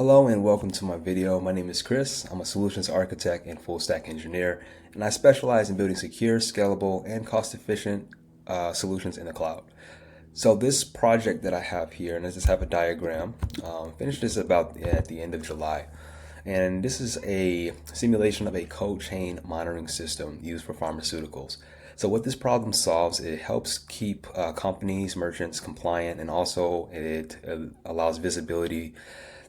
Hello and welcome to my video. My name is Chris. I'm a solutions architect and full stack engineer, and I specialize in building secure, scalable, and cost-efficient solutions in the cloud. So this project that I have here, and I just have a diagram, finished this about at the end of July. And this is a simulation of a cold chain monitoring system used for pharmaceuticals. So what this problem solves, it helps keep companies, merchants compliant, and also it allows visibility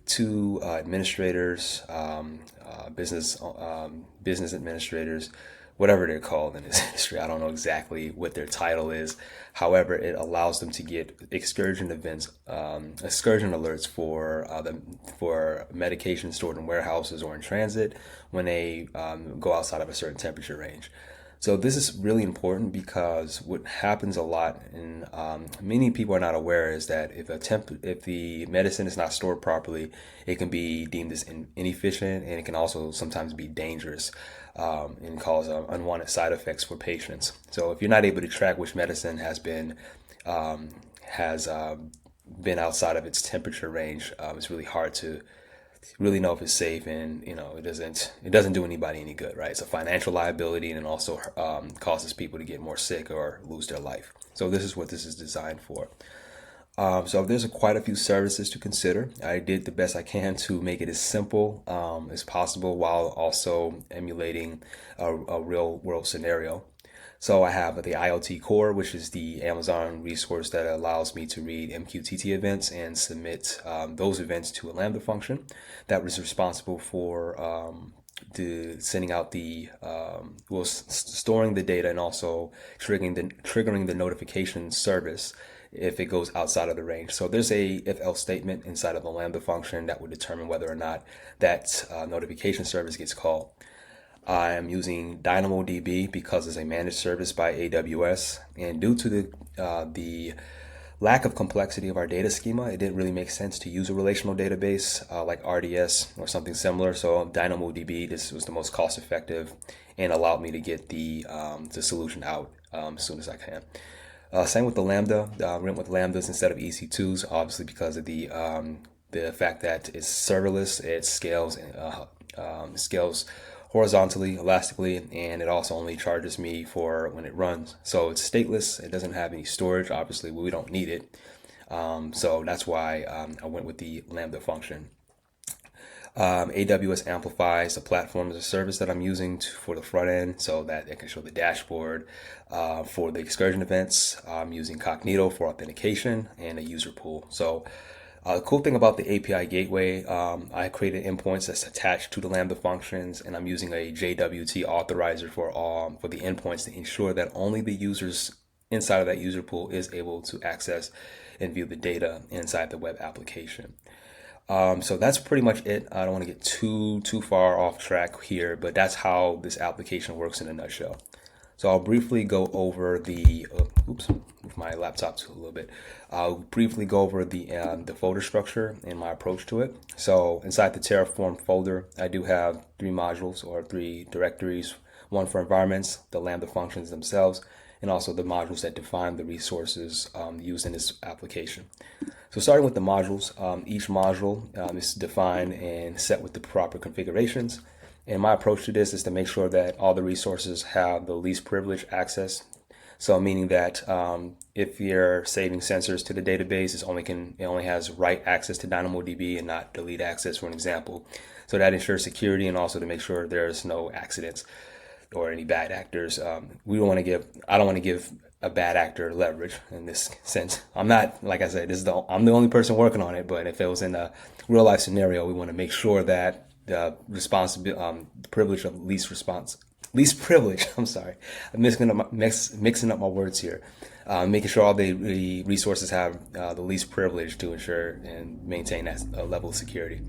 to administrators, business administrators, whatever they're called in this industry. I don't know exactly what their title is. However, it allows them to get excursion events, excursion alerts for medication stored in warehouses or in transit when they go outside of a certain temperature range. So this is really important because what happens a lot, and many people are not aware, is that if the medicine is not stored properly, it can be deemed as inefficient, and it can also sometimes be dangerous and cause unwanted side effects for patients. So if you're not able to track which medicine has been outside of its temperature range, it's really hard to really know if it's safe, and it doesn't do anybody any good, right? It's a financial liability, and it also causes people to get more sick or lose their life. So this is what this is designed for. So there's quite a few services to consider. I did the best I can to make it as simple as possible while also emulating a real world scenario. So I have the IoT core, which is the Amazon resource that allows me to read MQTT events and submit those events to a Lambda function that was responsible for sending out storing the data and also triggering the notification service if it goes outside of the range. So there's a if-else statement inside of the Lambda function that would determine whether or not that notification service gets called. I am using DynamoDB because it's a managed service by AWS, and due to the lack of complexity of our data schema, it didn't really make sense to use a relational database like RDS or something similar. So DynamoDB, this was the most cost effective and allowed me to get the solution out as soon as I can. Same with the Lambda. I went with Lambdas instead of EC2s, obviously because of the fact that it's serverless. It scales horizontally, elastically, and it also only charges me for when it runs. So it's stateless. It doesn't have any storage. Obviously, we don't need it. So that's why I went with the Lambda function. AWS amplifies the platform as a service that I'm using for the front end so that it can show the dashboard. For the excursion events, I'm using Cognito for authentication and a user pool. So the cool thing about the API gateway, I created endpoints that's attached to the Lambda functions, and I'm using a JWT authorizer for the endpoints to ensure that only the users inside of that user pool is able to access and view the data inside the web application. So that's pretty much it. I don't want to get too far off track here, but that's how this application works in a nutshell. So I'll briefly go over move my laptop to a little bit. I'll briefly go over the folder structure and my approach to it. So inside the Terraform folder, I do have 3 modules or 3 directories, one for environments, the Lambda functions themselves, and also the modules that define the resources used in this application. So starting with the modules, each module is defined and set with the proper configurations. And my approach to this is to make sure that all the resources have the least privilege access. So meaning that if you're saving sensors to the database, it only has write access to DynamoDB and not delete access, for an example. So that ensures security and also to make sure there's no accidents or any bad actors. I don't want to give a bad actor leverage in this sense. I'm not, like I said, I'm the only person working on it, but if it was in a real life scenario, we want to make sure that the privilege of least privilege. I'm sorry, I'm mixing up my words here. Making sure all the resources have the least privilege to ensure and maintain that level of security.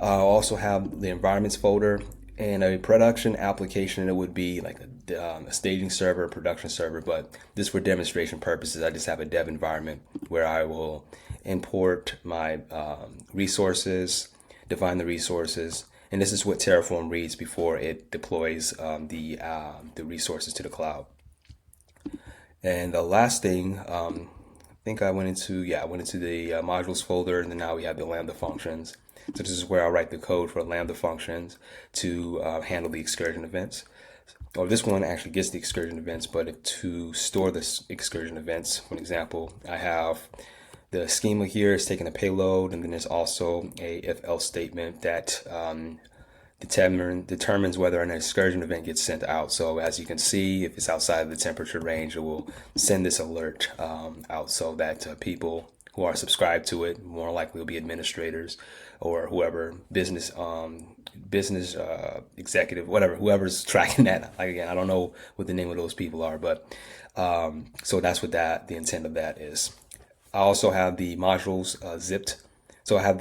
I also have the environments folder and a production application. It would be like a staging server, a production server, but just for demonstration purposes, I just have a dev environment where I will import my resources, define the resources, and this is what Terraform reads before it deploys the resources to the cloud. And the last thing think I went into, yeah, I went into the modules folder, and then now we have the Lambda functions. So this is where I write the code for Lambda functions to handle the excursion events. Or this one actually gets the excursion events, but to store the excursion events, for example, I have the schema here is taking a payload, and then there's also a if-else statement that determines whether an excursion event gets sent out. So as you can see, if it's outside of the temperature range, it will send this alert out so that people who are subscribed to it more likely will be administrators or whoever business executive, whatever, whoever's tracking that. Like, again, I don't know what the name of those people are, but so that's what the intent of that is. I also have the modules zipped. So I have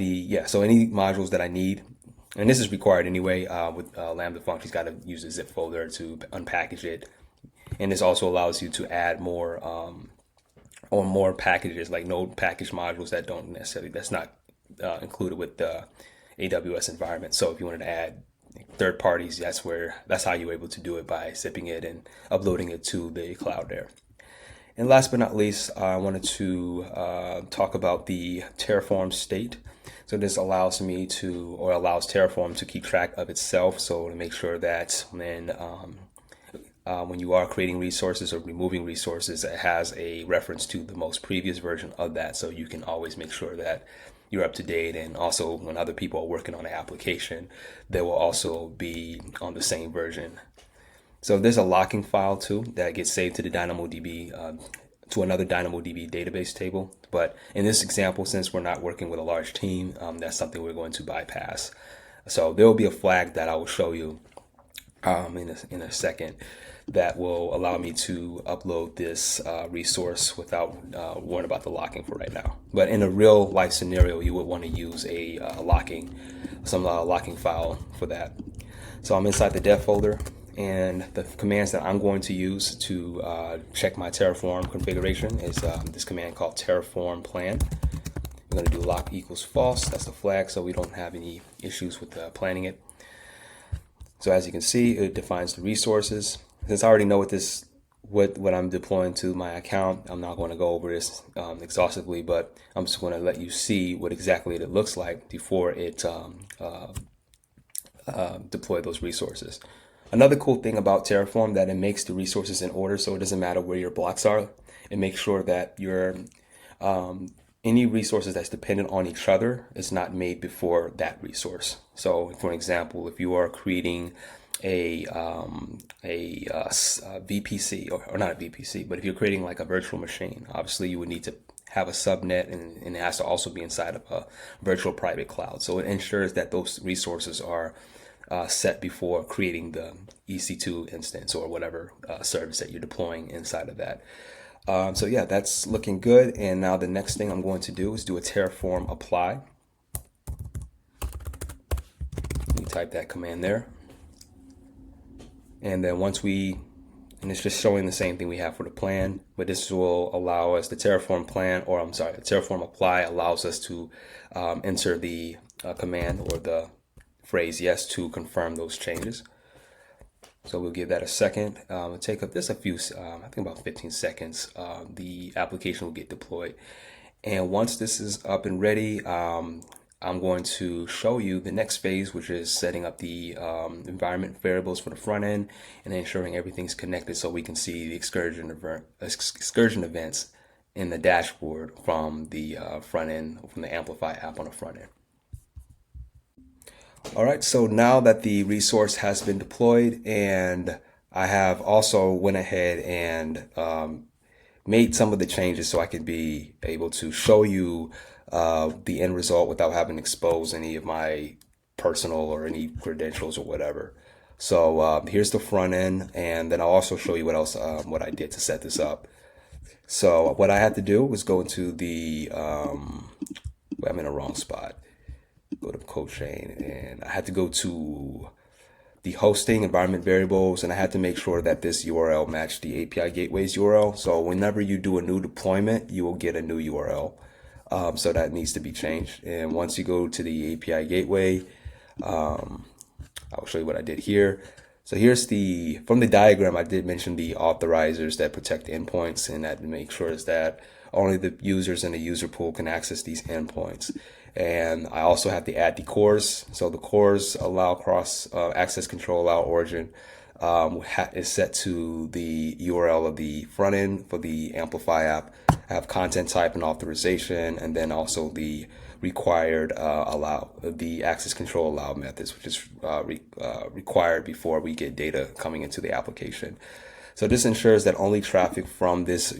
so any modules that I need, and this is required anyway with Lambda functions, got to use a zip folder to unpackage it. And this also allows you to add more or more packages, like node package modules that's not included with the AWS environment. So if you wanted to add third parties, that's how you're able to do it, by zipping it and uploading it to the cloud there. And last but not least, I wanted to talk about the Terraform state. So this allows Terraform to keep track of itself. So to make sure that when you are creating resources or removing resources, it has a reference to the most previous version of that. So you can always make sure that you're up to date. And also when other people are working on an application, they will also be on the same version. So there's a locking file too that gets saved to the DynamoDB, to another DynamoDB database table. But in this example, since we're not working with a large team, that's something we're going to bypass. So there will be a flag that I will show you in a second that will allow me to upload this resource without worrying about the locking for right now. But in a real life scenario, you would want to use some locking file for that. So I'm inside the dev folder. And the commands that I'm going to use to check my Terraform configuration is this command called Terraform plan. I'm going to do lock equals false. That's the flag, so we don't have any issues with planning it. So as you can see, it defines the resources. Since I already know what I'm deploying to my account, I'm not going to go over this exhaustively, but I'm just going to let you see what exactly it looks like before it deploy those resources. Another cool thing about Terraform that it makes the resources in order, so it doesn't matter where your blocks are. It makes sure that your any resources that's dependent on each other is not made before that resource. So, for example, if you are creating a VPC, or not a VPC, but if you're creating like a virtual machine, obviously you would need to have a subnet, and it has to also be inside of a virtual private cloud. So it ensures that those resources are set before creating the EC2 instance or whatever service that you're deploying inside of that. So yeah, that's looking good. And now the next thing I'm going to do is do a Terraform apply. You type that command there. And then and it's just showing the same thing we have for the plan, but this will allow us, the Terraform apply allows us to enter the command or the phrase yes to confirm those changes. So we'll give that a second. It'll take up just a few, I think about 15 seconds. The application will get deployed. And once this is up and ready, I'm going to show you the next phase, which is setting up the environment variables for the front end and ensuring everything's connected so we can see the excursion events in the dashboard from the front end, from the Amplify app on the front end. All right, so now that the resource has been deployed, and I have also went ahead and made some of the changes so I can be able to show you the end result without having to expose any of my personal or any credentials or whatever. So here's the front end, and then I'll also show you what I did to set this up. So what I had to do was go into I'm in the wrong spot. Go to code chain, and I had to go to the hosting environment variables, and I had to make sure that this URL matched the API gateway's URL. So whenever you do a new deployment, you will get a new URL. So that needs to be changed. And once you go to the API gateway, I'll show you what I did here. So here's from the diagram, I did mention the authorizers that protect the endpoints, and that make sure is that only the users in the user pool can access these endpoints. And I also have to add the cores. So the cores allow cross access control, allow origin is set to the URL of the front end for the Amplify app. I have content type and authorization, and then also the required the access control allow methods, which is required before we get data coming into the application. So this ensures that only traffic from this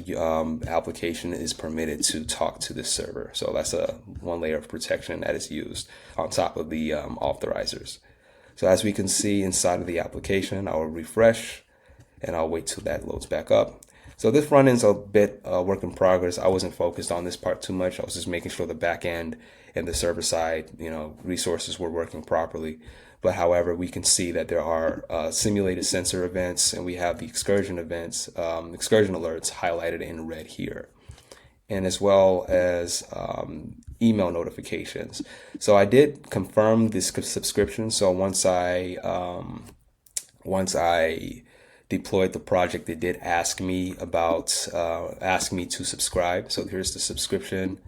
application is permitted to talk to this server. So that's one layer of protection that is used on top of the authorizers. So as we can see inside of the application, I will refresh and I'll wait till that loads back up. So this front end's a bit work in progress. I wasn't focused on this part too much. I was just making sure the back end and the server side, resources were working properly. But however, we can see that there are simulated sensor events, and we have the excursion events, excursion alerts highlighted in red here, and as well as email notifications. So I did confirm this subscription. So once I deployed the project, it did ask me to subscribe. So here's the subscription,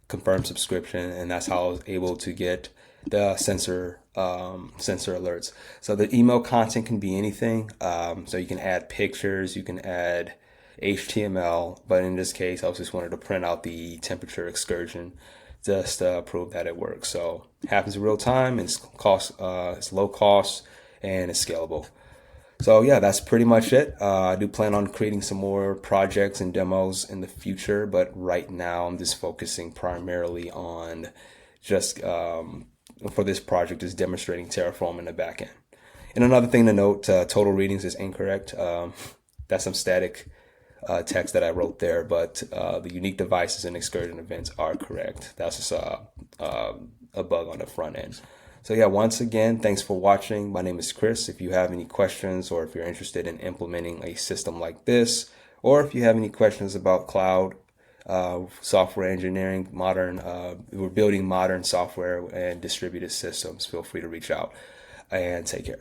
confirm subscription, and that's how I was able to get the sensor alerts. So the email content can be anything. So you can add pictures, you can add HTML, but in this case, I just wanted to print out the temperature excursion just to prove that it works. So it happens in real time, and it's low cost, and it's scalable. So yeah, that's pretty much it. I do plan on creating some more projects and demos in the future, but right now I'm just focusing primarily on just for this project is demonstrating Terraform in the backend. And another thing to note, total readings is incorrect. That's some static text that I wrote there, but the unique devices and excursion events are correct. That's just a bug on the front end. So yeah, once again, thanks for watching. My name is Chris. If you have any questions, or if you're interested in implementing a system like this, or if you have any questions about cloud software engineering, we're building modern software and distributed systems, feel free to reach out, and take care.